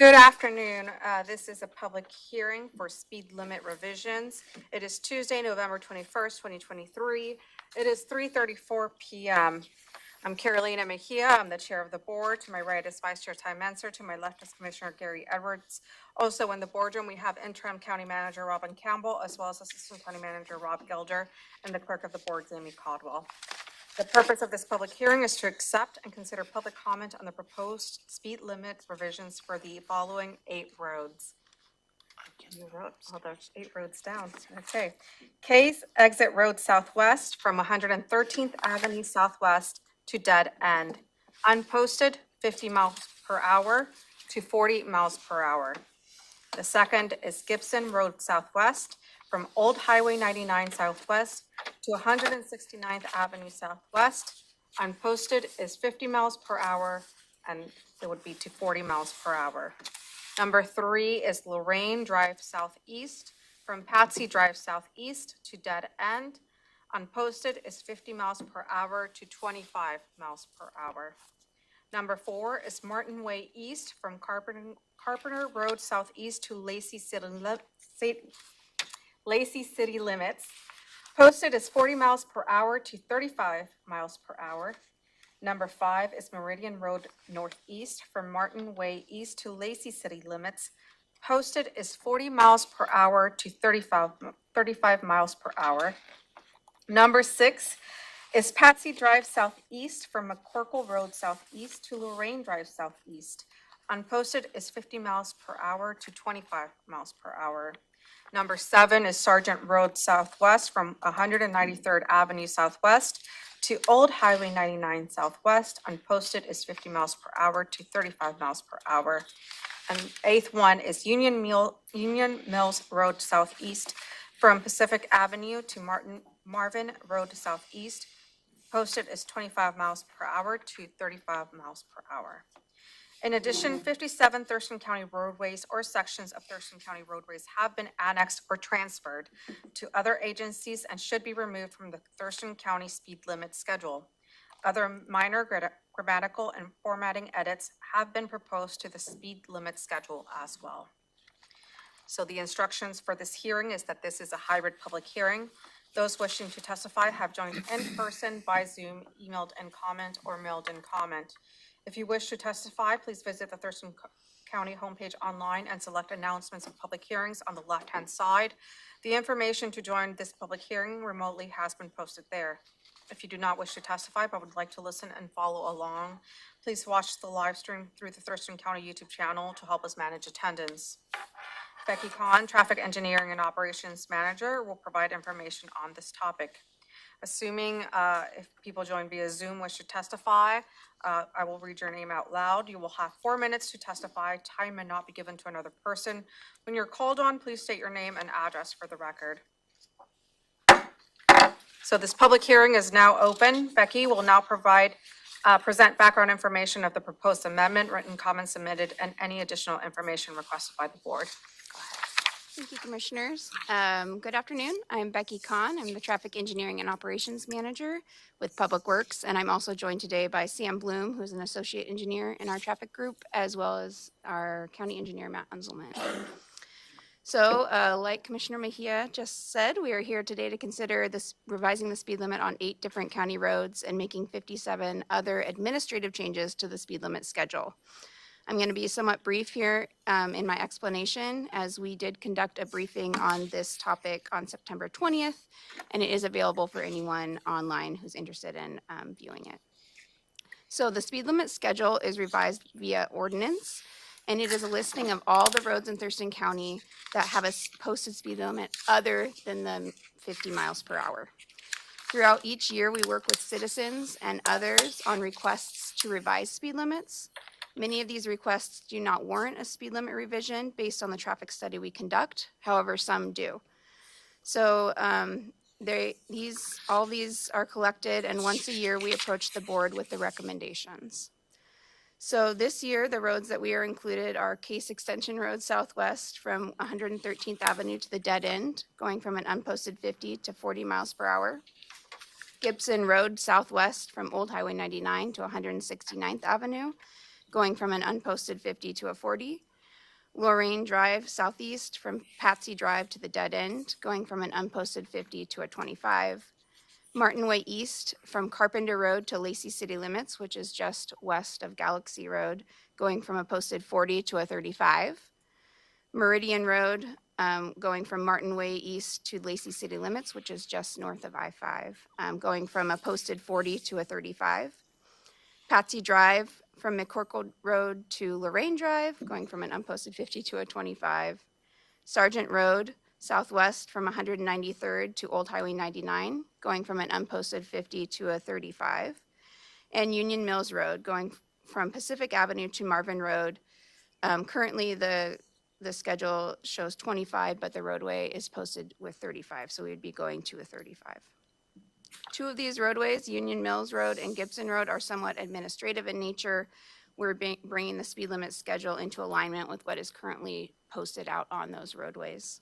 Good afternoon. This is a public hearing for speed limit revisions. It is Tuesday, November 21st, 2023. It is 3:34 p.m. I'm Carolina Mejia. I'm the chair of the board. To my right is Vice Chair Ty Menser. To my left is Commissioner Gary Edwards. Also in the boardroom, we have interim county manager Robin Campbell, as well as assistant county manager Rob Gilder, and the clerk of the board, Amy Caldwell. The purpose of this public hearing is to accept and consider public comment on the proposed speed limit revisions for the following 8 roads. You wrote, oh, there's 8 roads down. Okay. Case Exit Road Southwest from 113th Avenue Southwest to dead end. Unposted, 50 miles per hour to 40 miles per hour. The second is Gibson Road Southwest from Old Highway 99 Southwest to 169th Avenue Southwest. Unposted is 50 miles per hour, and it would be to 40 miles per hour. Number 3 is Lorraine Drive Southeast from Patsy Drive Southeast to dead end. Unposted is 50 miles per hour to 25 miles per hour. Number 4 is Martin Way East from Carpenter Road Southeast to Lacey City Limits. Posted is 40 miles per hour to 35 miles per hour. Number 5 is Meridian Road Northeast from Martin Way East to Lacey City Limits. Posted is 40 miles per hour to 35 miles per hour. Number 6 is Patsy Drive Southeast from McCorkle Road Southeast to Lorraine Drive Southeast. Unposted is 50 miles per hour to 25 miles per hour. Number 7 is Sergeant Road Southwest from 193rd Avenue Southwest to Old Highway 99 Southwest. Unposted is 50 miles per hour to 35 miles per hour. And 8th one is Union Mills Road Southeast from Pacific Avenue to Marvin Road Southeast. Posted is 25 miles per hour to 35 miles per hour. In addition, 57 Thurston County roadways or sections of Thurston County roadways have been annexed or transferred to other agencies and should be removed from the Thurston County speed limit schedule. Other minor grammatical and formatting edits have been proposed to the speed limit schedule as well. So the instructions for this hearing is that this is a hybrid public hearing. Those wishing to testify have joined in person, by Zoom, emailed in comment, or mailed in comment. If you wish to testify, please visit the Thurston County homepage online and select announcements of public hearings on the left-hand side. The information to join this public hearing remotely has been posted there. If you do not wish to testify but would like to listen and follow along, please watch the live stream through the Thurston County YouTube channel to help us manage attendance. Becky Kahn, Traffic Engineering and Operations Manager, will provide information on this topic. Assuming if people join via Zoom wish to testify, I will read your name out loud. You will have 4 minutes to testify. Time may not be given to another person. When you're called on, please state your name and address for the record. So this public hearing is now open. Becky will now present background information of the proposed amendment, written comments submitted, and any additional information requested by the board. Thank you, Commissioners. Good afternoon. I'm Becky Kahn. I'm the Traffic Engineering and Operations Manager with Public Works, and I'm also joined today by Sam Bloom, who's an Associate Engineer in our traffic group, as well as our County Engineer, Matt Unzelman. So, like Commissioner Mejia just said, we are here today to consider revising the speed limit on 8 different county roads and making 57 other administrative changes to the speed limit schedule. I'm going to be somewhat brief here in my explanation, as we did conduct a briefing on this topic on September 20th, and it is available for anyone online who's interested in viewing it. So the speed limit schedule is revised via ordinance, and it is a listing of all the roads in Thurston County that have a posted speed limit other than the 50 miles per hour. Throughout each year, we work with citizens and others on requests to revise speed limits. Many of these requests do not warrant a speed limit revision based on the traffic study we conduct. However, some do. So all these are collected, and once a year we approach the board with the recommendations. So this year, the roads that we are included are Case Extension Road Southwest from 113th Avenue to the dead end, going from an unposted 50 to 40 miles per hour. Gibson Road Southwest from Old Highway 99 to 169th Avenue, going from an unposted 50 to a 40. Lorraine Drive southeast from Patsy Drive to the dead end, going from an unposted 50 to a 25. Martin Way East from Carpenter Road to Lacey City Limits, which is just west of Galaxy Road, going from a posted 40 to a 35. Meridian Road, going from Martin Way East to Lacey City Limits, which is just north of I-5, going from a posted 40 to a 35. Patsy Drive from McCorkle Road to Lorraine Drive, going from an unposted 50 to a 25. Sargent Road, southwest from 193rd to Old Highway 99, going from an unposted 50 to a 35. And Union Mills Road, going from Pacific Avenue to Marvin Road. Currently, the schedule shows 25, but the roadway is posted with 35, so we'd be going to a 35. Two of these roadways, Union Mills Road and Gibson Road, are somewhat administrative in nature. We're bringing the speed limit schedule into alignment with what is currently posted out on those roadways.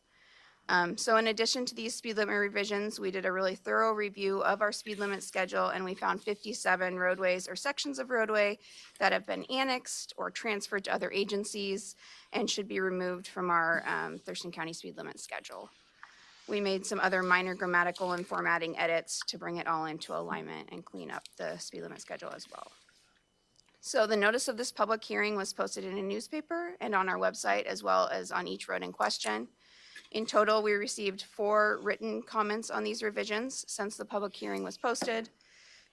So in addition to these speed limit revisions, we did a really thorough review of our speed limit schedule, and we found 57 roadways or sections of roadway that have been annexed or transferred to other agencies and should be removed from our Thurston County speed limit schedule. We made some other minor grammatical and formatting edits to bring it all into alignment and clean up the speed limit schedule as well. So the notice of this public hearing was posted in a newspaper and on our website, as well as on each road in question. In total, we received 4 written comments on these revisions since the public hearing was posted.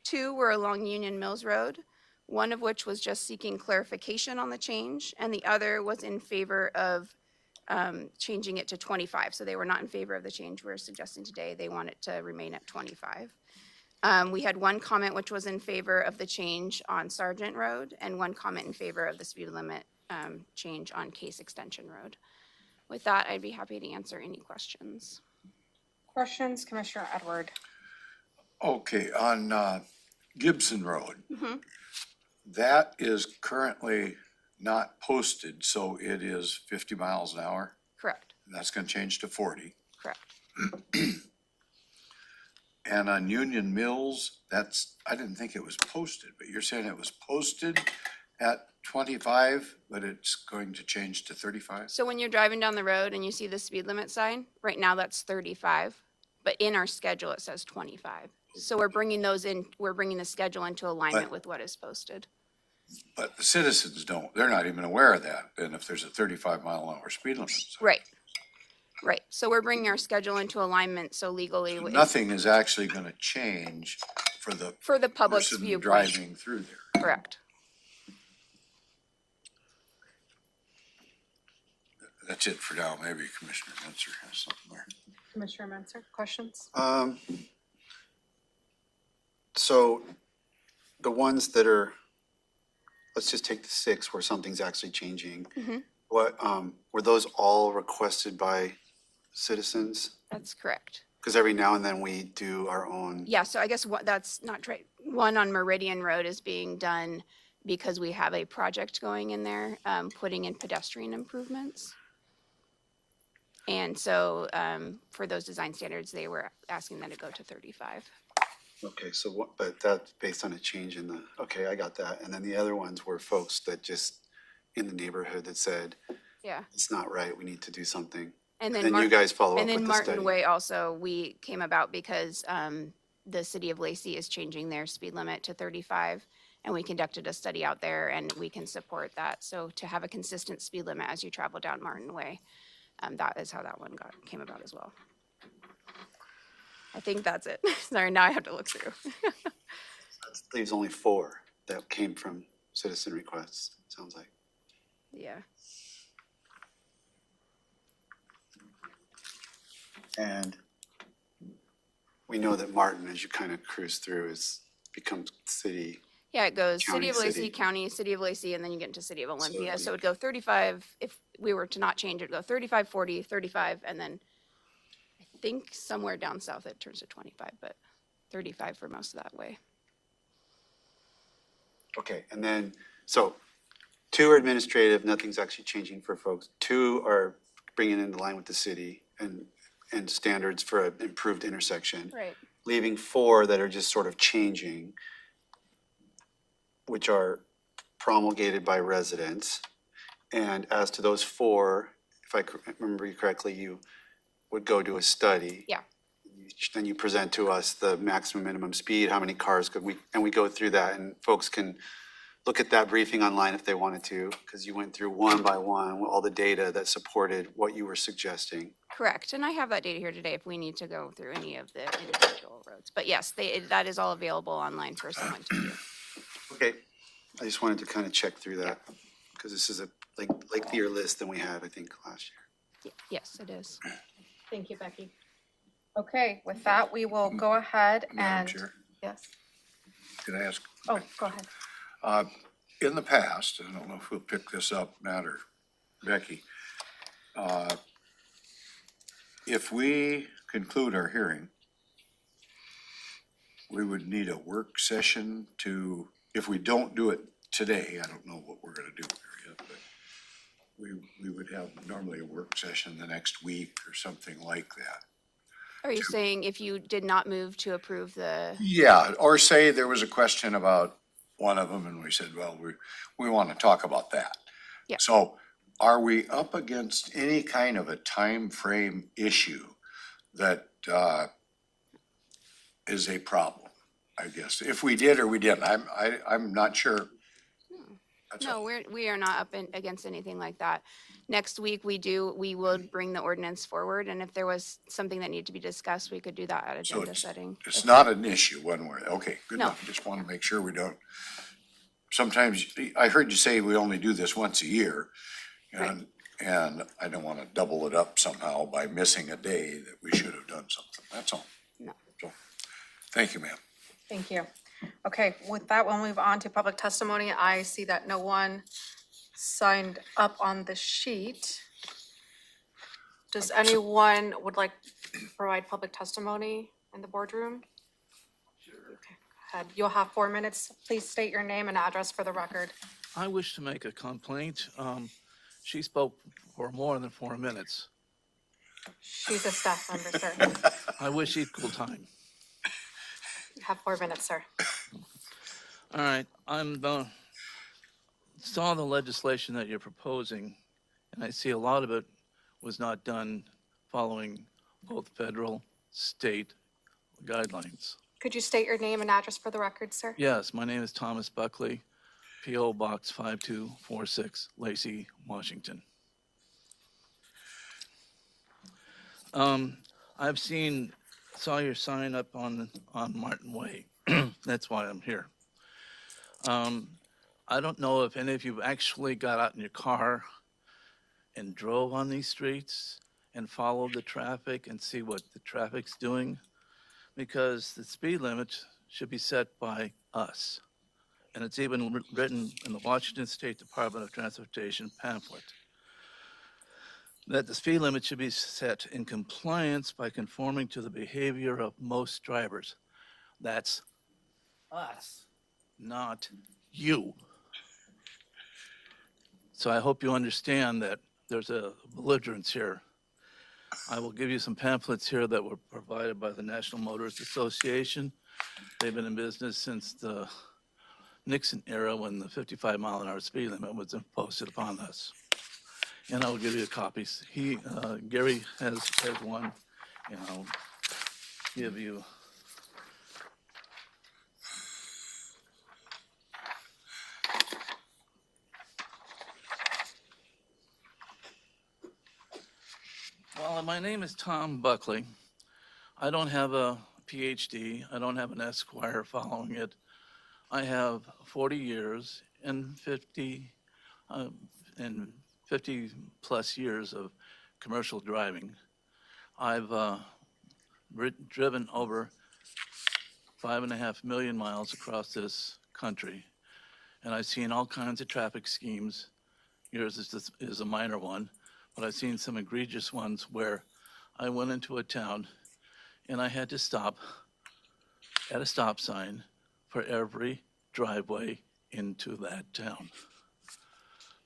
2 were along Union Mills Road, one of which was just seeking clarification on the change, and the other was in favor of changing it to 25. So they were not in favor of the change we're suggesting today. They want it to remain at 25. We had 1 comment which was in favor of the change on Sargent Road, and 1 comment in favor of the speed limit change on Case Extension Road. With that, I'd be happy to answer any questions. Questions, Commissioner Edward? Okay, on Gibson Road, that is currently not posted, so it is 50 miles an hour. Correct, That's gonna change to 40. correct. And on Union Mills, I didn't think it was posted, but you're saying it was posted at 25, but it's going to change to 35? So when you're driving down the road and you see the speed limit sign, right now that's 35, but in our schedule it says 25. So we're bringing the schedule into alignment with what is posted. But the citizens they're not even aware of that, and if there's a 35 mile an hour speed limit. Right. So we're bringing our schedule into alignment, so legally. Nothing is actually gonna change for the public's person viewpoint. driving through there. Correct. That's it for now. Maybe Commissioner Menzer has something there. Commissioner Menzer, questions? So the ones that are, let's just take the 6 where something's actually changing. What, were those all requested by citizens? That's correct. Because every now and then we do our own. Yeah, so I guess that's not right. One on Meridian Road is being done because we have a project going in there, putting in pedestrian improvements. And so for those design standards, they were asking that it go to 35. Okay, so what, but that's based on a change in the, okay, I got that. And then the other ones were folks that just in the neighborhood that said, Yeah. it's not right, we need to do something. And then you guys follow up and with then the Martin study. Way also, we came about because the city of Lacey is changing their speed limit to 35. And we conducted a study out there and we can support that. So to have a consistent speed limit as you travel down Martin Way, that is how that one came about as well. I think that's it. Sorry, now I have to look through. That leaves only 4 that came from citizen requests, sounds like. Yeah. And we know that Martin, as you kind of cruise through, becomes city. Yeah, it goes County, City of Lacey, city. County, City of Lacey, and then you get into City of Olympia. So So it would go 35, if we were to not change it, go 35, 40, 35, and then I think somewhere down south it turns to 25, but 35 for most of that way. Okay, and then, so 2 are administrative, nothing's actually changing for folks. 2 are bringing it into line with the city and standards for an improved intersection. Right. Leaving 4 that are just sort of changing, which are promulgated by residents. And as to those 4, if I remember you correctly, you would go do a study. Yeah. Then you present to us the maximum minimum speed, how many cars could we, and we go through that, and folks can look at that briefing online if they wanted to, because you went through one by one, all the data that supported what you were suggesting. Correct. And I have that data here today if we need to go through any of the individual roads. But yes, that is all available online for someone to view. Okay, I just wanted to kind of check through that, because this is a lengthier list than we had, I think, last year. Yes, it is. Thank you, Becky. Okay, with that, we will go ahead Madam and, Chair, yes, can I ask? oh, go ahead. In the past, I don't know if we'll pick this up, Matt or Becky, if we conclude our hearing, we would need a work session to, if we don't do it today, I don't know what we're gonna do here yet, but we would have normally a work session the next week or something like that. Are you saying if you did not move to approve the, Yeah, or say there was a question about one of them and we said, well, we want to talk about that. Yeah. So are we up against any kind of a time frame issue that is a problem, I guess? If we did or we didn't, I'm not sure. That's no, all. we are not up against anything like that. Next week, we would bring the ordinance forward, and if there was something that needed to be discussed, we could do that at So agenda it's- setting. It's not an issue one way, okay, good No. enough, just want to make sure we don't. Sometimes, I heard you say we only do this once a year, and I don't want to double it up somehow by missing a day that we should have done something, that's all. No. So, thank you, ma'am. Thank you. Okay, with that, we'll move on to public testimony. I see that no one signed up on the sheet. Does anyone would like to provide public testimony in the boardroom? Sure. Okay, go ahead. You'll have 4 minutes. Please state your name and address for the record. I wish to make a complaint. She spoke for more than 4 minutes. She's a staff member, sir. I wish equal time. You have 4 minutes, sir. All right, saw the legislation that you're proposing, and I see a lot of it was not done following both federal, state guidelines. Could you state your name and address for the record, sir? Yes, my name is Thomas Buckley, P.O. Box 5246, Lacey, Washington. Saw your sign up on Martin Way. That's why I'm here. I don't know if any of you actually got out in your car and drove on these streets and followed the traffic and see what the traffic's doing, because the speed limit should be set by us. And it's even written in the Washington State Department of Transportation pamphlet that the speed limit should be set in compliance by conforming to the behavior of most drivers. That's us, not you. So I hope you understand that there's a belligerence here. I will give you some pamphlets here that were provided by the National Motorist Association. They've been in business since the Nixon era when the 55-mile-an-hour speed limit was imposed upon us. And I will give you copies. Gary has one, and I'll give you. Well, my name is Tom Buckley. I don't have a PhD. I don't have an Esquire following it. I have 40 years and 50 plus years of commercial driving. I've driven over 5.5 million miles across this country, and I've seen all kinds of traffic schemes. Yours is a minor one, but I've seen some egregious ones where I went into a town and I had to stop at a stop sign for every driveway into that town.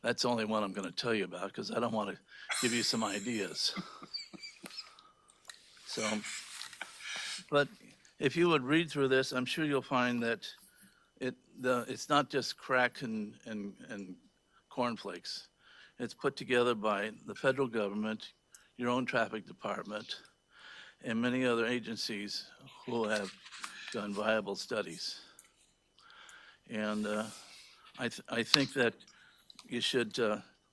That's the only one I'm going to tell you about because I don't want to give you some ideas. So, but if you would read through this, I'm sure you'll find that it's not just crack and cornflakes. It's put together by the federal government, your own traffic department, and many other agencies who have done viable studies. And I think that you should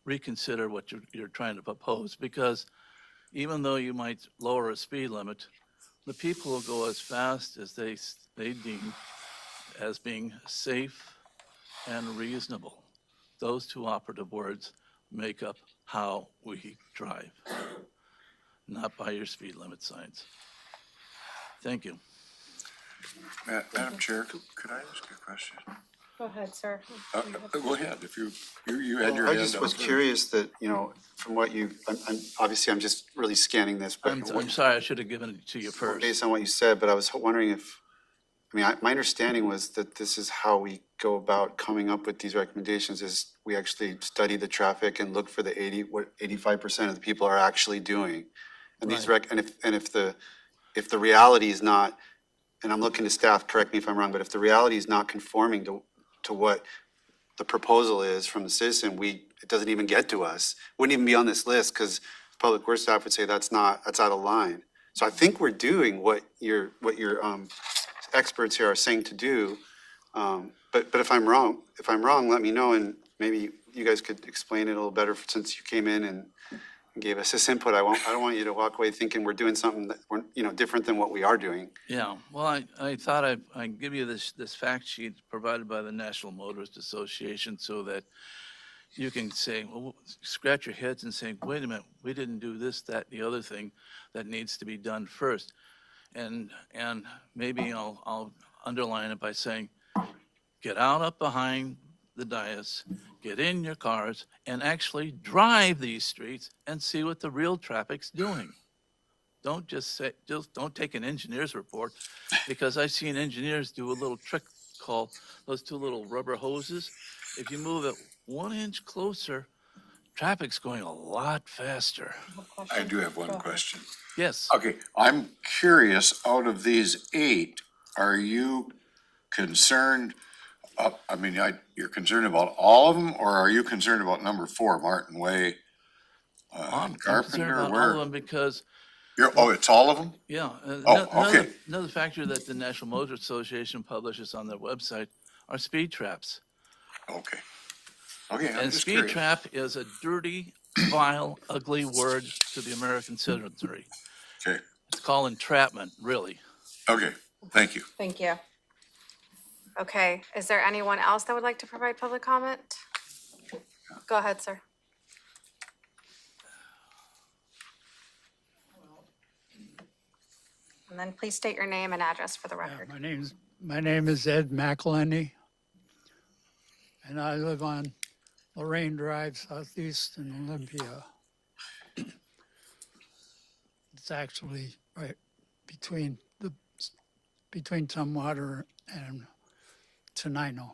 reconsider what you're trying to propose, because even though you might lower a speed limit, the people will go as fast as they deem as being safe and reasonable. Those two operative words make up how we drive, not by your speed limit signs. Thank you. Madam Chair, could I ask a question? Go ahead, sir. Go ahead, if you had your I hand just up was first. curious that, you know, from what you, obviously I'm just really scanning this, but I'm sorry, I should have given it to you first. based on what you said, but I was wondering if, my understanding was that this is how we go about coming up with these recommendations, is we actually study the traffic and look for the 85% of the people are actually doing. And these and if the reality is not, and I'm looking to staff, correct me if I'm wrong, but if the reality is not conforming to what the proposal is from the citizen, it doesn't even get to us. Wouldn't even be on this list, because public works staff would say that's out of line. So I think we're doing what your experts here are saying to do. But if I'm wrong, let me know, and maybe you guys could explain it a little better since you came in and gave us this input. I don't want you to walk away thinking we're doing something that we're, different than what we are doing. Yeah, well, I thought I'd give you this fact sheet provided by the National Motorist Association so that you can say, well, scratch your heads and say, wait a minute, we didn't do this, that, the other thing that needs to be done first. And maybe I'll underline it by saying, get out up behind the dais, get in your cars, and actually drive these streets and see what the real traffic's doing. Don't just don't take an engineer's report, because I've seen engineers do a little trick called those two little rubber hoses. If you move it 1 inch closer, traffic's going a lot faster. I do have one question. Yes. Okay, I'm curious, out of these 8, are you concerned, you're concerned about all of them, or are you concerned about number 4, Martin Way, I'm concerned Carpenter, about all where? of them because, It's all of them? yeah. Okay. Another factor that the National Motor Association publishes on their website are speed traps. Okay. Okay, I'm And just speed curious. trap is a dirty, vile, ugly word to the American citizenry. Okay, It's called entrapment, really. okay, thank you. Thank you. Okay, is there anyone else that would like to provide public comment? Go ahead, sir. And then please state your name and address for the record. My name is Ed McElhenney, and I live on Lorraine Drive, southeast in Olympia. It's actually right between Tumwater and Tenino.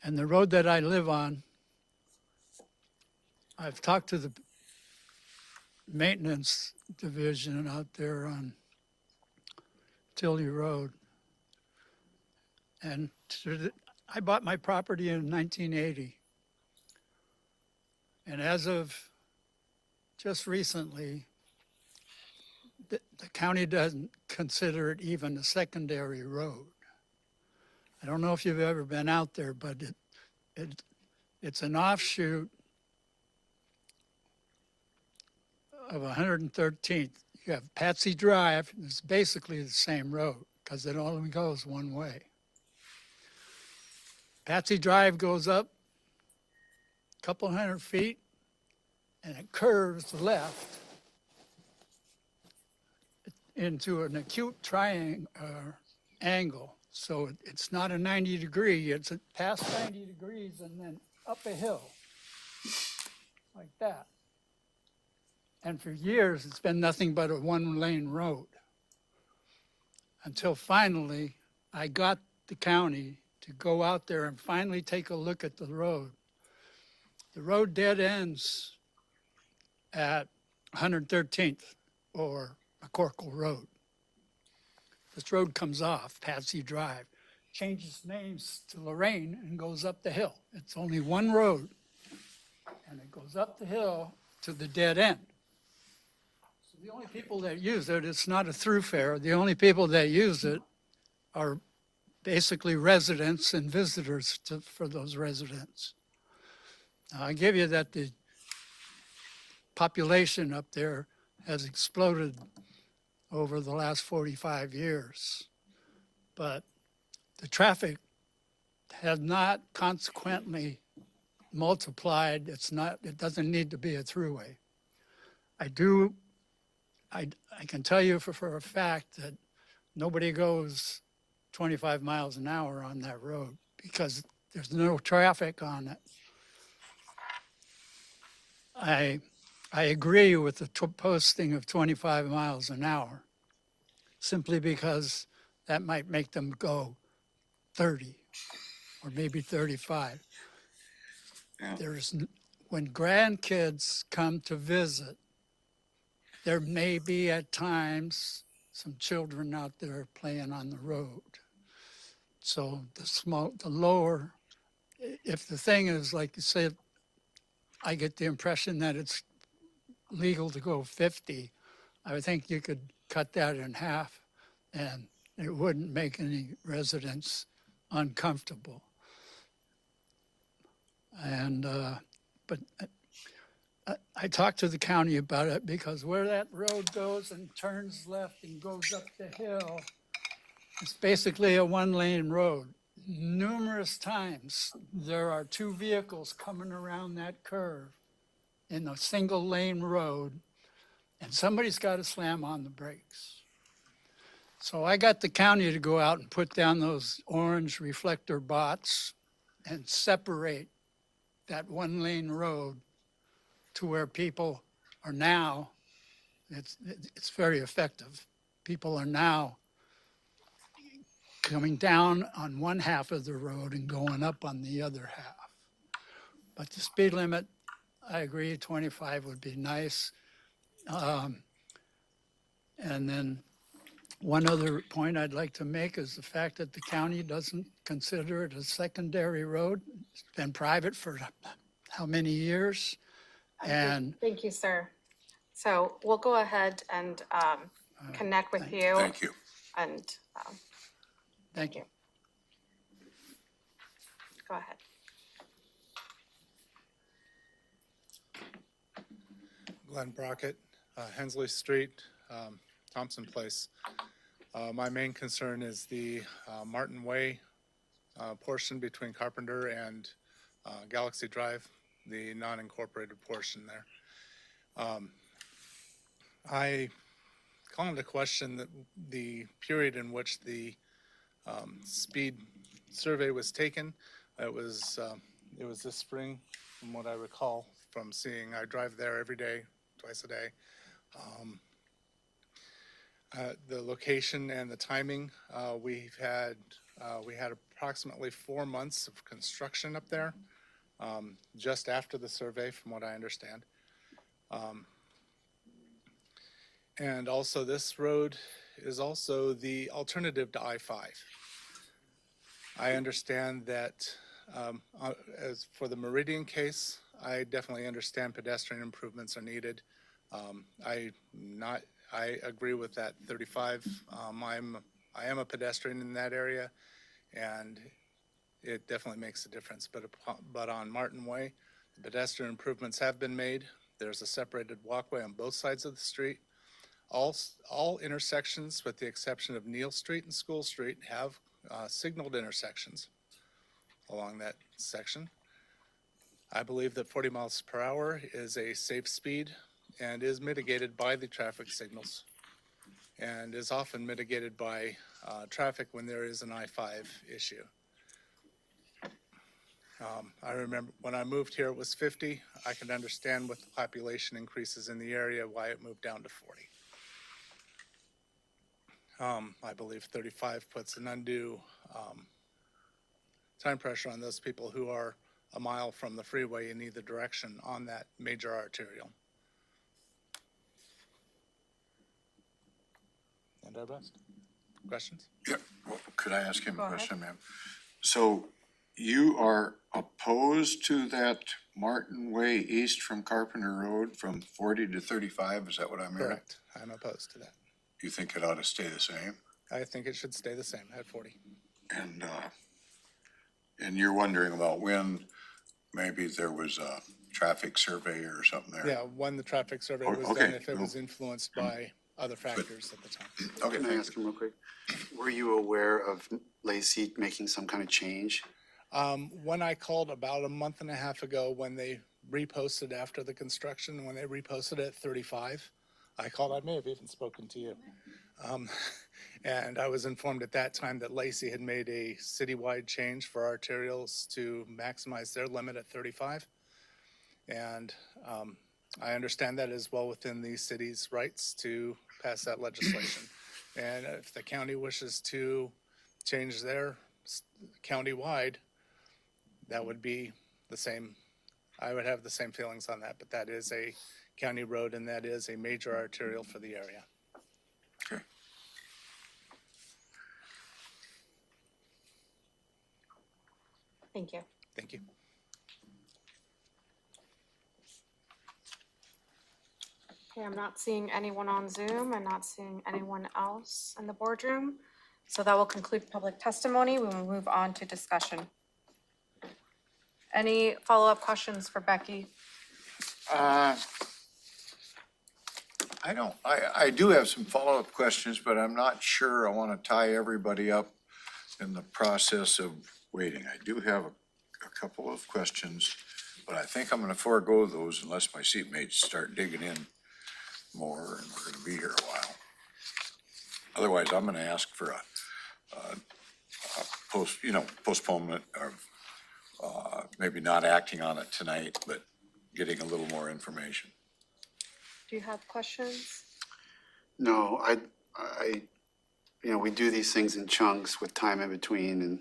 And the road that I live on, I've talked to the maintenance division out there on Tilly Road. And I bought my property in 1980. And as of just recently, the county doesn't consider it even a secondary road. I don't know if you've ever been out there, but it's an offshoot of 113th. You have Patsy Drive, and it's basically the same road because it only goes one way. Patsy Drive goes up a couple hundred feet and it curves left into an acute triangle angle. So it's not a 90 degree, it's past 90 degrees and then up a hill like that. And for years, it's been nothing but a one-lane road. Until finally, I got the county to go out there and finally take a look at the road. The road dead ends at 113th or McCorkle Road. This road comes off Patsy Drive, changes names to Lorraine and goes up the hill. It's only one road. and it goes up the hill to the dead end. So the only people that use it, it's not a thoroughfare. The only people that use it are basically residents and visitors for those residents. Now, I give you that the population up there has exploded over the last 45 years, but the traffic has not consequently multiplied. It doesn't need to be a throughway. I can tell you for a fact that nobody goes 25 miles an hour on that road because there's no traffic on it. I agree with the posting of 25 miles an hour simply because that might make them go 30 or maybe 35. When grandkids come to visit, there may be at times some children out there playing on the road. So the lower, if the thing is, like you said, I get the impression that it's legal to go 50. I would think you could cut that in half and it wouldn't make any residents uncomfortable. And, but I talked to the county about it because where that road goes and turns left and goes up the hill, it's basically a one-lane road. Numerous times there are two vehicles coming around that curve in a single lane road, and somebody's got to slam on the brakes. So I got the county to go out and put down those orange reflector bots and separate that one lane road to where people are now, it's very effective. People are now coming down on one half of the road and going up on the other half. But the speed limit, I agree, 25 would be nice. And then one other point I'd like to make is the fact that the county doesn't consider it a secondary road. It's been private for how many years? And Thank you, sir. So we'll go ahead and connect with you. Thank you. And thank you. go ahead. Glenn Brockett, Hensley Street, Thompson Place. My main concern is the Martin Way portion between Carpenter and Galaxy Drive, the non-incorporated portion there. I call into question the period in which the speed survey was taken. It was this spring, from what I recall from seeing. I drive there every day, twice a day. The location and the timing, we had approximately 4 months of construction up there, just after the survey, from what I understand. And also this road is also the alternative to I-5. I understand that as for the Meridian case, I definitely understand pedestrian improvements are needed. I agree with that 35. I am a pedestrian in that area, and it definitely makes a difference. But on Martin Way, the pedestrian improvements have been made. There's a separated walkway on both sides of the street. All intersections, with the exception of Neal Street and School Street, have signaled intersections along that section. I believe that 40 miles per hour is a safe speed and is mitigated by the traffic signals and is often mitigated by traffic when there is an I-5 issue. I remember when I moved here, it was 50. I can understand with the population increases in the area why it moved down to 40. I believe 35 puts an undue time pressure on those people who are a mile from the freeway in either direction on that major arterial. And our best. Questions? Yeah, well, could I ask him Go a ahead. question, ma'am? So you are opposed to that Martin Way east from Carpenter Road from 40 to 35? Is that what I'm hearing? Correct. I'm opposed to that. You think it ought to stay the same? I think it should stay the same at 40. And you're wondering about when maybe there was a traffic survey or something there? Yeah, when the traffic survey Oh, was okay, done, if it was cool. influenced by other factors at the time. Okay, Can I thank ask him real quick? Were you aware of Lacey making some kind of change? When I called about a month and a half ago, when they reposted after the construction, when they reposted at 35, I called, I may have even spoken to you. And I was informed at that time that Lacey had made a citywide change for arterials to maximize their limit at 35. And I understand that is well within the city's rights to pass that legislation. And if the county wishes to change their county-wide, that would be the same. I would have the same feelings on that, but that is a county road and that is a major arterial for the area. Okay. Thank you. Thank you. Okay, I'm not seeing anyone on Zoom and not seeing anyone else in the boardroom. So that will conclude public testimony. We will move on to discussion. Any follow-up questions for Becky? I do have some follow-up questions, but I'm not sure I want to tie everybody up in the process of waiting. I do have a couple of questions, but I think I'm going to forego those unless my seatmates start digging in more, and we're going to be here a while. Otherwise, I'm going to ask for a postponement of maybe not acting on it tonight, but getting a little more information. Do you have questions? No, we do these things in chunks with time in between and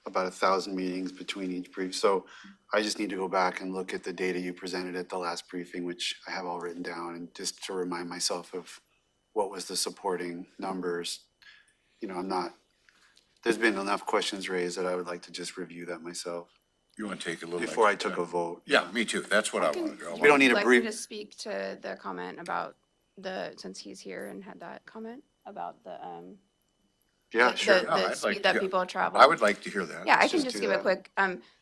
about 1,000 meetings between each brief. So I just need to go back and look at the data you presented at the last briefing, which I have all written down, and just to remind myself of what was the supporting numbers. There's been enough questions raised that I would like to just review that myself You want to take a little before I extra took a time? vote. Yeah, me too. That's what I want to do. We don't need a Like me brief. to speak to the comment about since he's here and had that comment about the, Yeah, like sure. No, I'd the like- speed that yeah. people travel. I would like to hear that. Yeah, I Let's can just just do give a that. quick,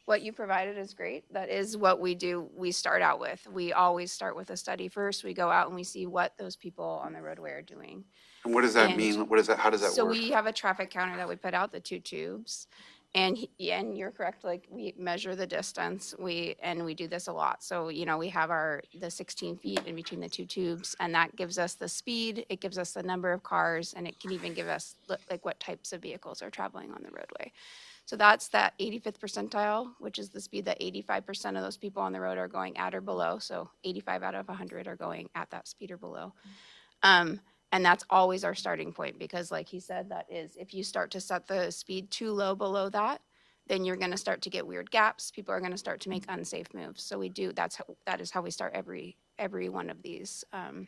what you provided is great. That is what we do. We start out with. We always start with a study first. We go out and we see what those people on the roadway are doing. And what does that and- mean? What is that? How does that So work? we have a traffic counter that we put out, the 2 tubes. And you're correct, like we measure the distance, we do this a lot. So, we have the 16 feet in between the 2 tubes, and that gives us the speed, it gives us the number of cars, and it can even give us like what types of vehicles are traveling on the roadway. So that's that 85th percentile, which is the speed that 85% of those people on the road are going at or below. So 85 out of 100 are going at that speed or below. And that's always our starting point, because like he said, that is, if you start to set the speed too low below that, then you're going to start to get weird gaps. People are going to start to make unsafe moves. So that is how we start every one of these. And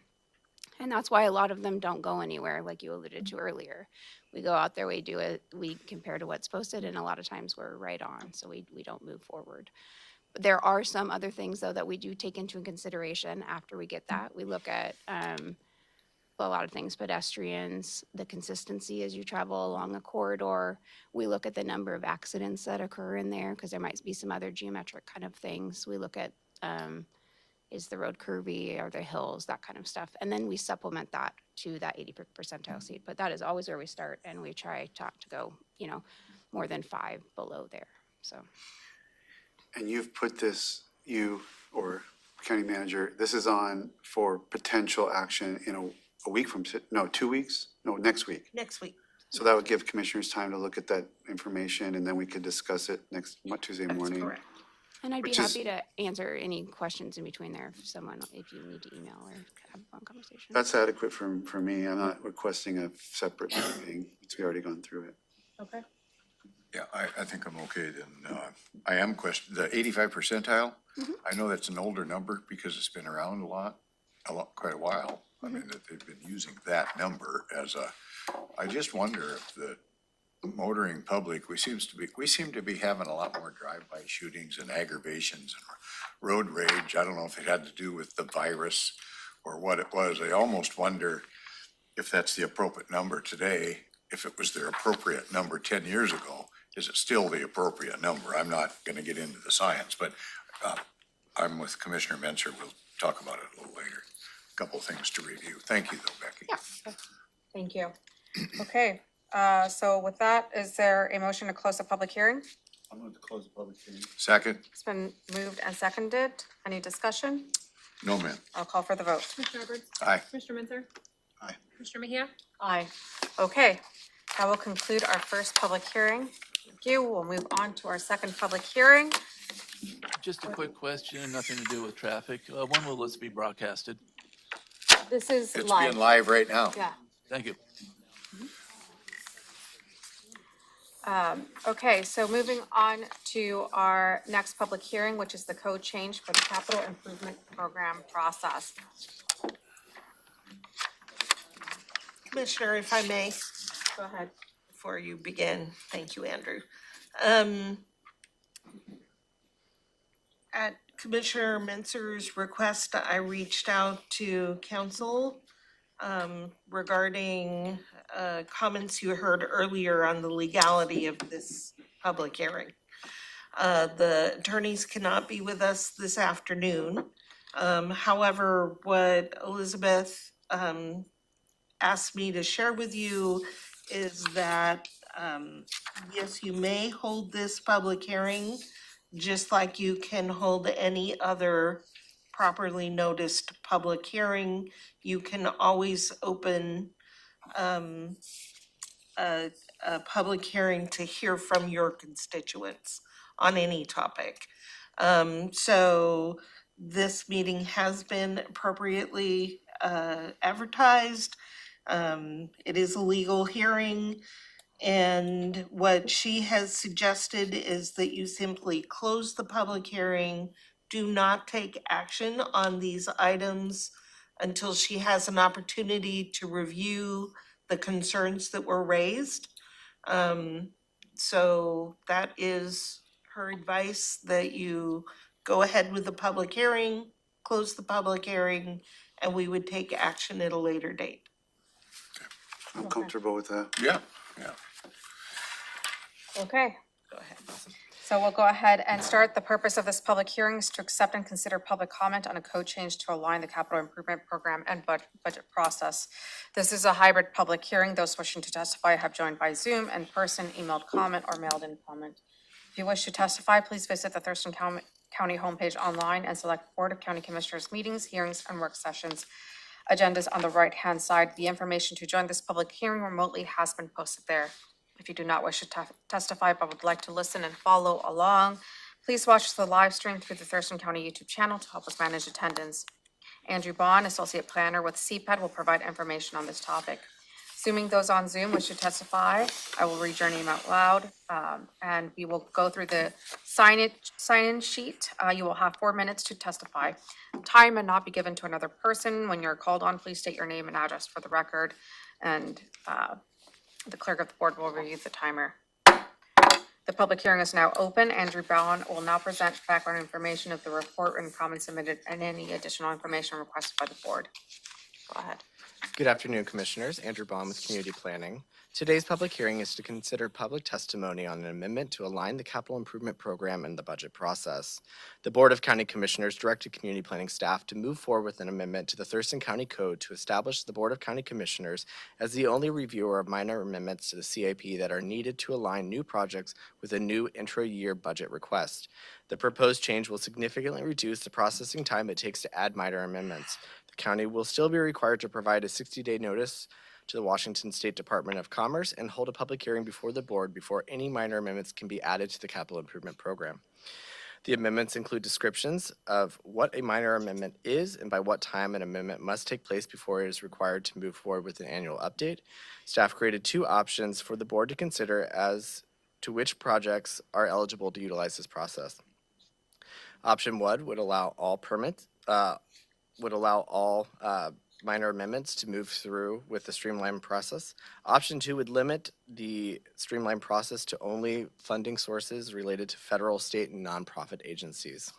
that's why a lot of them don't go anywhere, like you alluded to earlier. We go out there, we do it, we compare to what's posted, and a lot of times we're right on, so we don't move forward. But there are some other things, though, that we do take into consideration after we get that. We look at a lot of things, pedestrians, the consistency as you travel along a corridor. We look at the number of accidents that occur in there, because there might be some other geometric kind of things. We look at, is the road curvy, are there hills, that kind of stuff. And then we supplement that to that 80th percentile seat. But that is always where we start, and we try to go, more than 5 below there, so. And you've put this, you or county manager, this is on for potential action in a week from, 2 weeks? No, next week. Next week. So that would give commissioners time to look at that information, and then we could discuss it next Tuesday That's morning. correct. And I'd be Which is- happy to answer any questions in between there if you need to email or have a phone conversation. That's adequate for me. I'm not requesting a separate meeting. We've already gone through it. Okay. Yeah, I think I'm okay then. I am the 85 percentile. I know that's an older number because it's been around quite a while. I mean, that they've been using that number as I just wonder if motoring public, we seem to be having a lot more drive-by shootings and aggravations and road rage. I don't know if it had to do with the virus or what it was. I almost wonder if that's the appropriate number today, if it was the appropriate number 10 years ago. Is it still the appropriate number? I'm not gonna get into the science, but, I'm with Commissioner Menzer. We'll talk about it a little later. A couple of things to review. Thank you though, Becky. Thank you. Okay, so with that, is there a motion to close the public hearing? I'm going to close the public hearing. Second? It's been moved and seconded. Any discussion? No, ma'am. I'll call for the vote. Commissioner Edwards? Aye. Commissioner Menzer? Aye. Commissioner Mejia? Aye. Okay, that will conclude our first public hearing. Thank you. We'll move on to our second public hearing. Just a quick question, nothing to do with traffic. When will this be broadcasted? This is It's live. being live right now. Yeah. Thank you. Okay, so moving on to our next public hearing, which is the code change for the capital improvement program process. Commissioner, if I may, Go ahead. before you begin, thank you, Andrew. At Commissioner Mentzer's request, I reached out to council regarding comments you heard earlier on the legality of this public hearing. The attorneys cannot be with us this afternoon. However, what Elizabeth asked me to share with you is that, yes, you may hold this public hearing just like you can hold any other properly noticed public hearing. You can always open a public hearing to hear from your constituents on any topic. So this meeting has been appropriately advertised. It is a legal hearing. And what she has suggested is that you simply close the public hearing, do not take action on these items until she has an opportunity to review the concerns that were raised. So that is her advice, that you go ahead with the public hearing, close the public hearing, and we would take action at a later date. I'm comfortable with that. Yeah, yeah. Okay, Go ahead. so we'll go ahead and start. The purpose of this public hearing is to accept and consider public comment on a code change to align the capital improvement program and budget process. This is a hybrid public hearing. Those wishing to testify have joined by Zoom, in person, emailed comment, or mailed in comment. If you wish to testify, please visit the Thurston County homepage online and select Board of County Commissioners meetings, hearings, and work sessions. Agendas on the right-hand side. The information to join this public hearing remotely has been posted there. If you do not wish to testify but would like to listen and follow along, please watch the live stream through the Thurston County YouTube channel to help us manage attendance. Andrew Bond, Associate Planner with CPED, will provide information on this topic. Assuming those on Zoom wish to testify, I will read your name out loud, and we will go through the sign-in sheet. You will have 4 minutes to testify. Time may not be given to another person. When you're called on, please state your name and address for the record, and the clerk of the board will review the timer. The public hearing is now open. Andrew Bond will now present background information of the report and comments submitted and any additional information requested by the board. Go ahead. Good afternoon, Commissioners. Andrew Baum with Community Planning. Today's public hearing is to consider public testimony on an amendment to align the capital improvement program and the budget process. The Board of County Commissioners directed Community Planning staff to move forward with an amendment to the Thurston County Code to establish the Board of County Commissioners as the only reviewer of minor amendments to the CIP that are needed to align new projects with a new intra-year budget request. The proposed change will significantly reduce the processing time it takes to add minor amendments. The county will still be required to provide a 60-day notice to the Washington State Department of Commerce and hold a public hearing before the board before any minor amendments can be added to the capital improvement program. The amendments include descriptions of what a minor amendment is and by what time an amendment must take place before it is required to move forward with an annual update. Staff created 2 options for the board to consider as to which projects are eligible to utilize this process. Option 1 would allow all minor amendments to move through with the streamlined process. Option 2 would limit the streamlined process to only funding sources related to federal, state, and nonprofit agencies.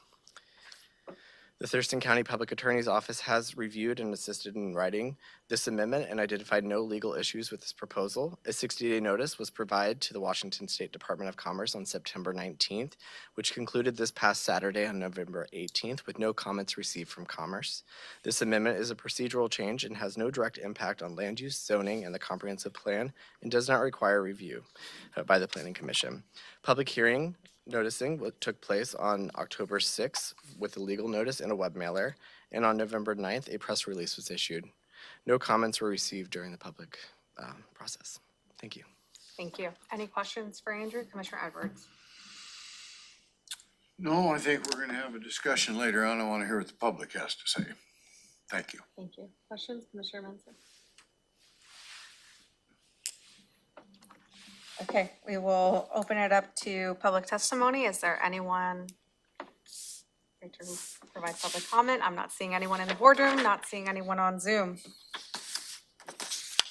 The Thurston County Public Attorney's Office has reviewed and assisted in writing this amendment and identified no legal issues with this proposal. A 60-day notice was provided to the Washington State Department of Commerce on September 19th, which concluded this past Saturday on November 18th with no comments received from Commerce. This amendment is a procedural change and has no direct impact on land use, zoning, and the comprehensive plan, and does not require review by the Planning Commission. Public hearing noticing what took place on October 6th with a legal notice and a web mailer, and on November 9th, a press release was issued. No comments were received during the public process. Thank you. Thank you. Any questions for Andrew? Commissioner Edwards? No, I think we're gonna have a discussion later on. I want to hear what the public has to say. Thank you. Thank you. Questions, Commissioner Menson? Okay, we will open it up to public testimony. Is there anyone here to provide public comment? I'm not seeing anyone in the boardroom, not seeing anyone on Zoom.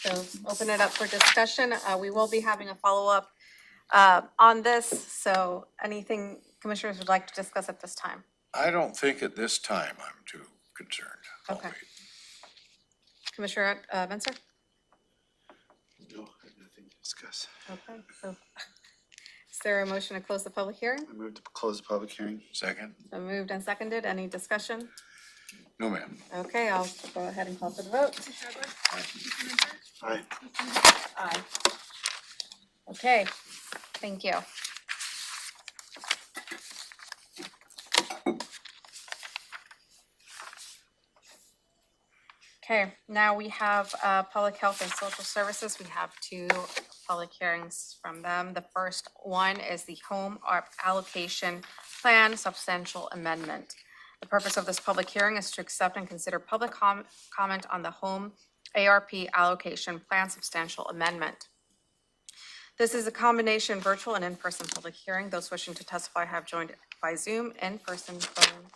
So open it up for discussion. We will be having a follow-up on this, so anything commissioners would like to discuss at this time? I don't think at this time I'm too concerned. I'll Okay. wait. Commissioner Menzer? No, I have nothing to discuss. Okay, so is there a motion to close the public hearing? I move to close the public hearing. Second? So moved and seconded. Any discussion? No, ma'am. Okay, I'll go ahead and call for the vote. Aye. Aye. Okay, thank you. Okay, now we have Public Health and Social Services. We have two public hearings from them. The first one is the Home Allocation Plan Substantial Amendment. The purpose of this public hearing is to accept and consider public comment on the Home ARP Allocation Plan Substantial Amendment. This is a combination virtual and in-person public hearing. Those wishing to testify have joined by Zoom, in-person, phone,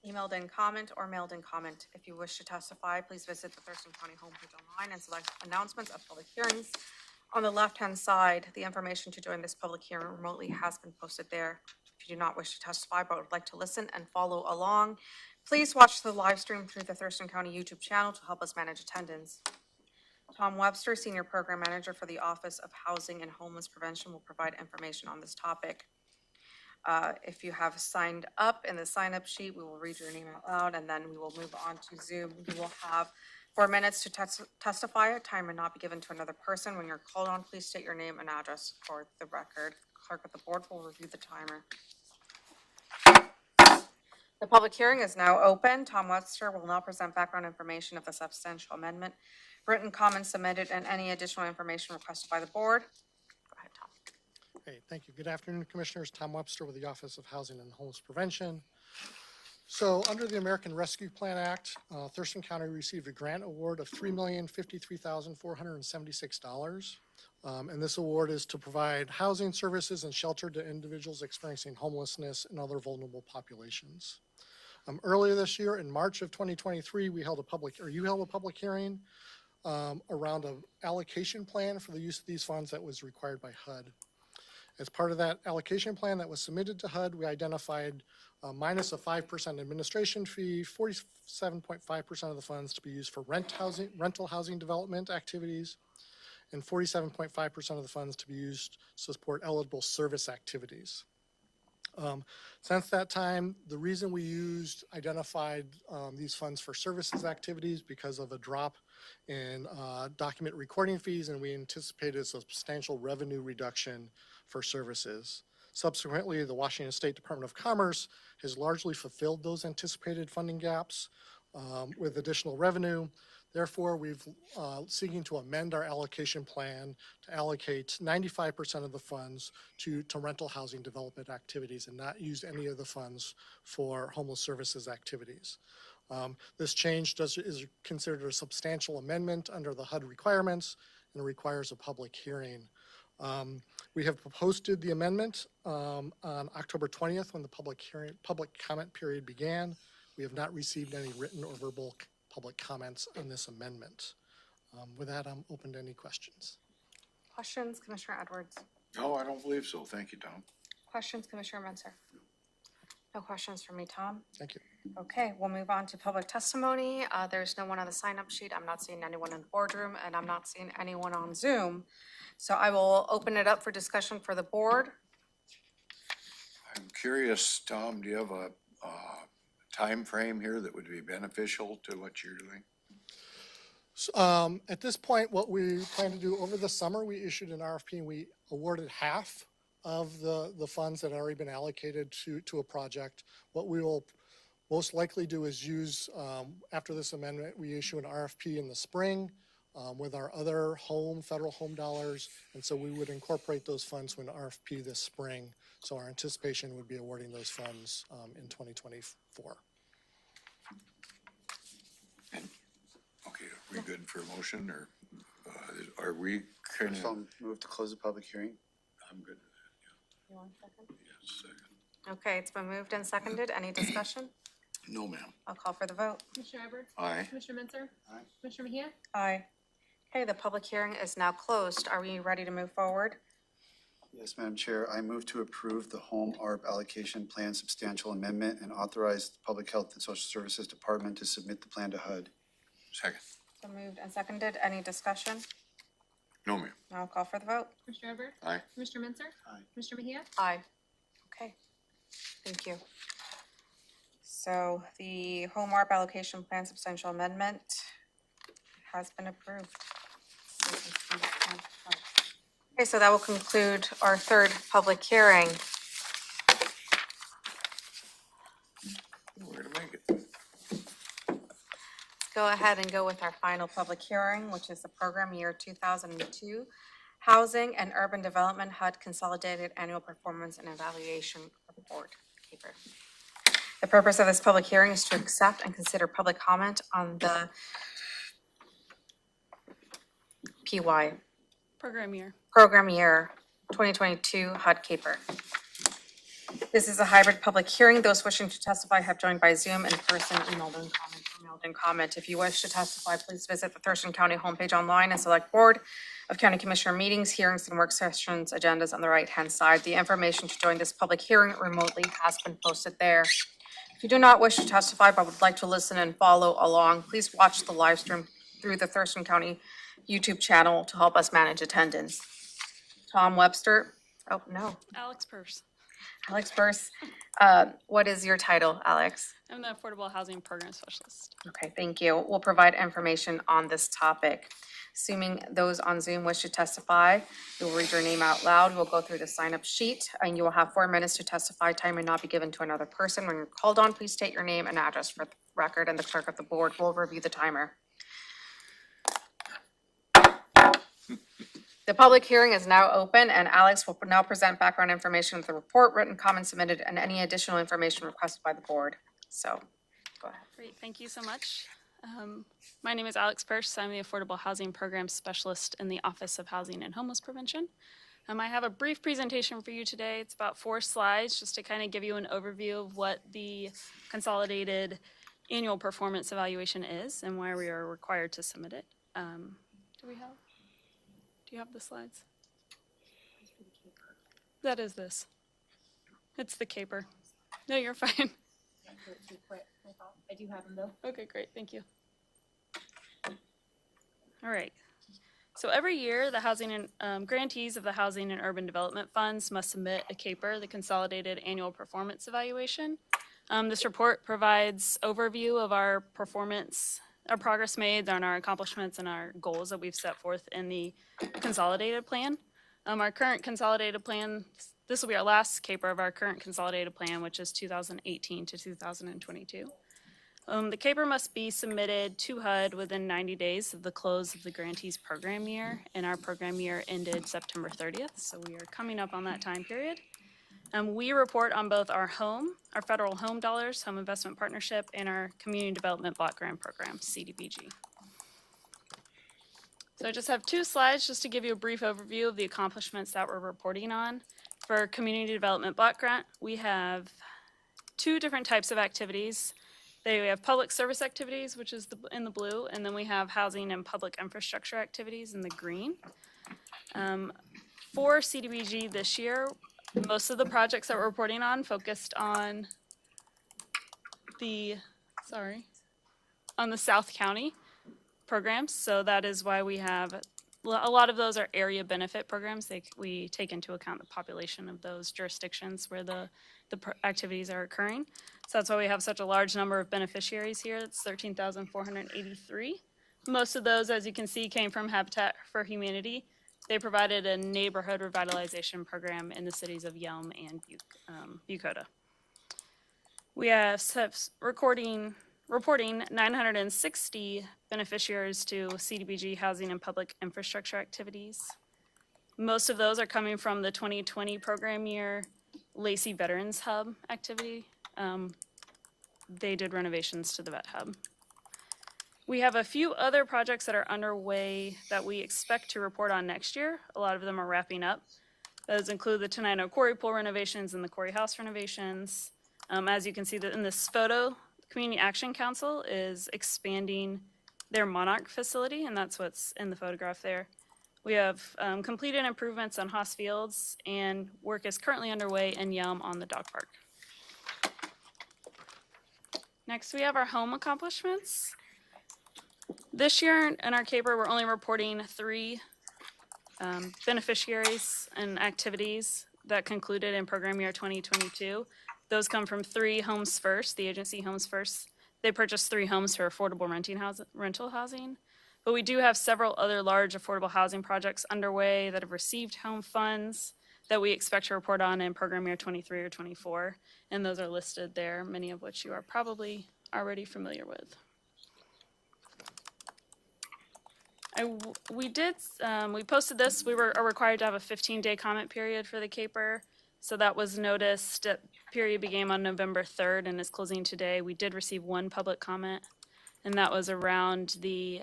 emailed in comment, or mailed in comment. If you wish to testify, please visit the Thurston County homepage online and select announcements of public hearings. On the left-hand side, the information to join this public hearing remotely has been posted there. If you do not wish to testify but would like to listen and follow along, please watch the live stream through the Thurston County YouTube channel to help us manage attendance. Tom Webster, Senior Program Manager for the Office of Housing and Homeless Prevention, will provide information on this topic. If you have signed up in the sign-up sheet, we will read your name out loud, and then we will move on to Zoom. You will have 4 minutes to testify. Time may not be given to another person. When you're called on, please state your name and address for the record. Clerk of the board will review the timer. The public hearing is now open. Tom Webster will now present background information of the substantial amendment, written comments submitted, and any additional information requested by the board. Go ahead, Tom. Hey, thank you. Good afternoon, Commissioners. Tom Webster with the Office of Housing and Homeless Prevention. So under the American Rescue Plan Act, Thurston County received a grant award of $3,053,476. And this award is to provide housing services and shelter to individuals experiencing homelessness and other vulnerable populations. Earlier this year, in March of 2023, you held a public hearing around an allocation plan for the use of these funds that was required by HUD. As part of that allocation plan that was submitted to HUD, we identified minus a 5% administration fee, 47.5% of the funds to be used for rental housing development activities, and 47.5% of the funds to be used to support eligible service activities. Since that time, the reason we identified these funds for services activities because of a drop in document recording fees, and we anticipated a substantial revenue reduction for services. Subsequently, the Washington State Department of Commerce has largely fulfilled those anticipated funding gaps with additional revenue. Therefore, we've seeking to amend our allocation plan to allocate 95% of the funds to rental housing development activities and not use any of the funds for homeless services activities. This change is considered a substantial amendment under the HUD requirements and requires a public hearing. We have posted the amendment on October 20th when the public comment period began. We have not received any written or verbal public comments on this amendment. With that, I'm open to any questions. Questions, Commissioner Edwards? No, I don't believe so. Thank you, Tom. Questions, Commissioner Menzer? No questions from me, Tom. Thank you. Okay, we'll move on to public testimony. There's no one on the sign-up sheet. I'm not seeing anyone in the boardroom, and I'm not seeing anyone on Zoom. So I will open it up for discussion for the board. I'm curious, Tom, do you have a time frame here that would be beneficial to what you're doing? So, at this point, what we plan to do over the summer, we issued an RFP and we awarded half of the funds that had already been allocated to a project. What we will most likely do is use, after this amendment, we issue an RFP in the spring with our other federal home dollars. And so we would incorporate those funds to an RFP this spring. So our anticipation would be awarding those funds in 2024. Okay, are we good for a motion, or are we kind So of? I'll move to close the public hearing. I'm good with You want a second? that, yes, second. Okay, it's been moved and seconded. Any discussion? No, ma'am. I'll call for the vote. Commissioner Edwards? Aye. Commissioner Menzer? Aye. Commissioner Mejia? Aye. Okay, the public hearing is now closed. Are we ready to move forward? Yes, Madam Chair, I move to approve the home ARP allocation plan substantial amendment and authorize the Public Health and Social Services Department to submit the plan to HUD. Second. So moved and seconded. Any discussion? No, ma'am. I'll call for the vote. Commissioner Edwards? Aye. Commissioner Menzer? Aye. Commissioner Mejia? Aye. Okay, thank you. So the home ARP allocation plan substantial amendment has been approved. Okay, so that will conclude our third public hearing. Way to make it. Go ahead and go with our final public hearing, which is the program year 2002 Housing and Urban Development HUD Consolidated Annual Performance and Evaluation Report. Keeper. The purpose of this public hearing is to accept and consider public comment on the PY, Program year. program year 2022 HUD Caper. This is a hybrid public hearing. Those wishing to testify have joined by Zoom, in person, emailed in comment. If you wish to testify, please visit the Thurston County homepage online and select Board of County Commissioner Meetings, Hearings, and Work Sessions agendas on the right-hand side. The information to join this public hearing remotely has been posted there. If you do not wish to testify but would like to listen and follow along, please watch the live stream through the Thurston County YouTube channel to help us manage attendance. Tom Webster, oh, no, Alex Purse. Alex Burse. What is your title, Alex? I'm the Affordable Housing Program Specialist. Okay, thank you. We'll provide information on this topic. Assuming those on Zoom wish to testify, you will read your name out loud. We'll go through the sign-up sheet, and you will have 4 minutes to testify. Time may not be given to another person. When you're called on, please state your name and address for the record, and the clerk of the board will review the timer. The public hearing is now open, and Alex will now present background information of the report, written comments submitted, and any additional information requested by the board. So, go ahead. Great, thank you so much. My name is Alex Purse. I'm the Affordable Housing Program Specialist in the Office of Housing and Homeless Prevention. I have a brief presentation for you today. It's about 4 slides just to kind of give you an overview of what the Consolidated Annual Performance Evaluation is and why we are required to submit it. Do you have the slides? That is this. It's the caper. No, you're fine. I do have them though. Okay, great, thank you. All right. So every year, the housing and grantees of the Housing and Urban Development Funds must submit a CAPER, the Consolidated Annual Performance Evaluation. This report provides overview of our performance, our progress made on our accomplishments and our goals that we've set forth in the consolidated plan. Our current consolidated plan, this will be our last CAPER of our current consolidated plan, which is 2018 to 2022. The CAPER must be submitted to HUD within 90 days of the close of the grantee's program year, and our program year ended September 30th, so we are coming up on that time period. We report on both our federal home dollars, Home Investment Partnership, and our Community Development Block Grant Program, CDBG. So I just have 2 slides just to give you a brief overview of the accomplishments that we're reporting on. For Community Development Block Grant, we have 2 different types of activities. We have public service activities, which is in the blue, and then we have housing and public infrastructure activities in the green. For CDBG this year, most of the projects that we're reporting on focused on on the South County programs. So that is why we have, a lot of those are area benefit programs. We take into account the population of those jurisdictions where the activities are occurring. So that's why we have such a large number of beneficiaries here. It's 13,483. Most of those, as you can see, came from Habitat for Humanity. They provided a neighborhood revitalization program in the cities of Yelm and Bucota. We have reporting 960 beneficiaries to CDBG housing and public infrastructure activities. Most of those are coming from the 2020 program year Lacey Veterans Hub activity. They did renovations to the Vet Hub. We have a few other projects that are underway that we expect to report on next year. A lot of them are wrapping up. Those include the Tenino Quarry Pool renovations and the Quarry House renovations. As you can see in this photo, the Community Action Council is expanding their Monarch facility, and that's what's in the photograph there. We have completed improvements on Haas Fields, and work is currently underway in Yelm on the dog park. Next, we have our home accomplishments. This year in our CAPER, we're only reporting 3 beneficiaries and activities that concluded in program year 2022. Those come from 3 Homes First, the agency Homes First. They purchased 3 homes for affordable rental housing. But we do have several other large affordable housing projects underway that have received home funds that we expect to report on in program year 23 or 24. And those are listed there, many of which you are probably already familiar with. We posted this. We are required to have a 15-day comment period for the CAPER. So that was noticed. Period began on November 3rd and is closing today. We did receive 1 public comment, and that was around the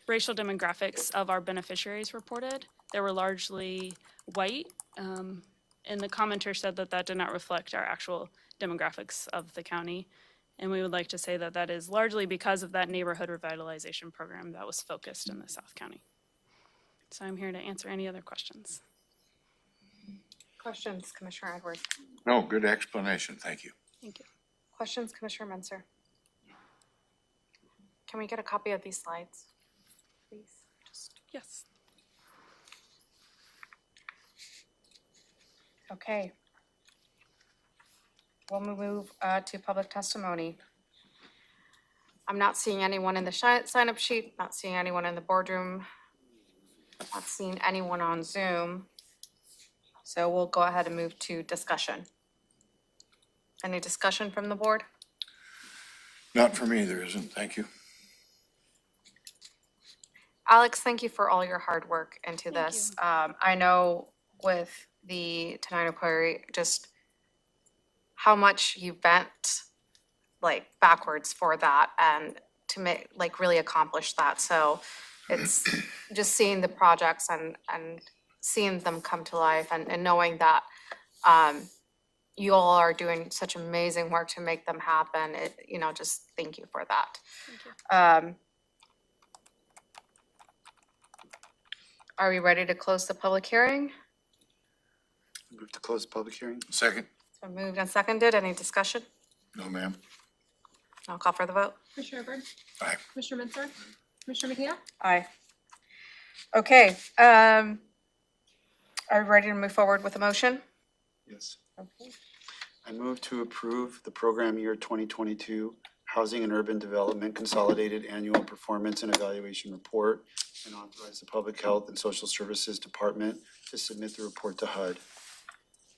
racial demographics of our beneficiaries reported. They were largely white, and the commenter said that that did not reflect our actual demographics of the county. And we would like to say that that is largely because of that neighborhood revitalization program that was focused in the South County. So I'm here to answer any other questions. Questions, Commissioner Edwards? No, good explanation, thank you. Thank you. Questions, Commissioner Menzer? Can we get a copy of these slides, please? Yes. Okay. We'll move to public testimony. I'm not seeing anyone in the sign-up sheet, not seeing anyone in the boardroom, not seeing anyone on Zoom. So we'll go ahead and move to discussion. Any discussion from the board? Not for me, there isn't, thank you. Alex, thank you for all your hard work into this. I know with the Tenino Quarry, just how much you bent like backwards for that and to make like really accomplish that. So it's just seeing the projects and seeing them come to life and knowing that you all are doing such amazing work to make them happen. Just thank you for that. Thank you. Are we ready to close the public hearing? Move to close the public hearing. Second? So moved and seconded. Any discussion? No, ma'am. I'll call for the vote. Commissioner Edwards? Aye. Commissioner Menzer? Commissioner Mejia? Aye. Okay, are we ready to move forward with the motion? Yes. Okay. I move to approve the program year 2022 Housing and Urban Development Consolidated Annual Performance and Evaluation Report and authorize the Public Health and Social Services Department to submit the report to HUD.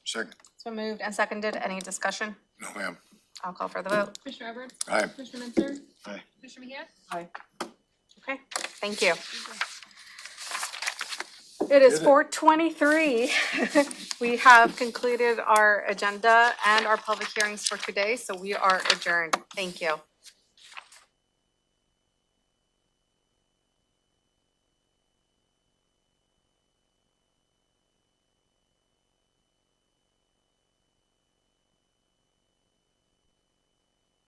Second? So moved and seconded. Any discussion? No, ma'am. I'll call for the vote. Commissioner Edwards? Aye. Commissioner Menzer? Aye. Commissioner Mejia? Aye. Okay, thank you. It is 4:23. We have concluded our agenda and our public hearings for today, so we are adjourned. Thank you.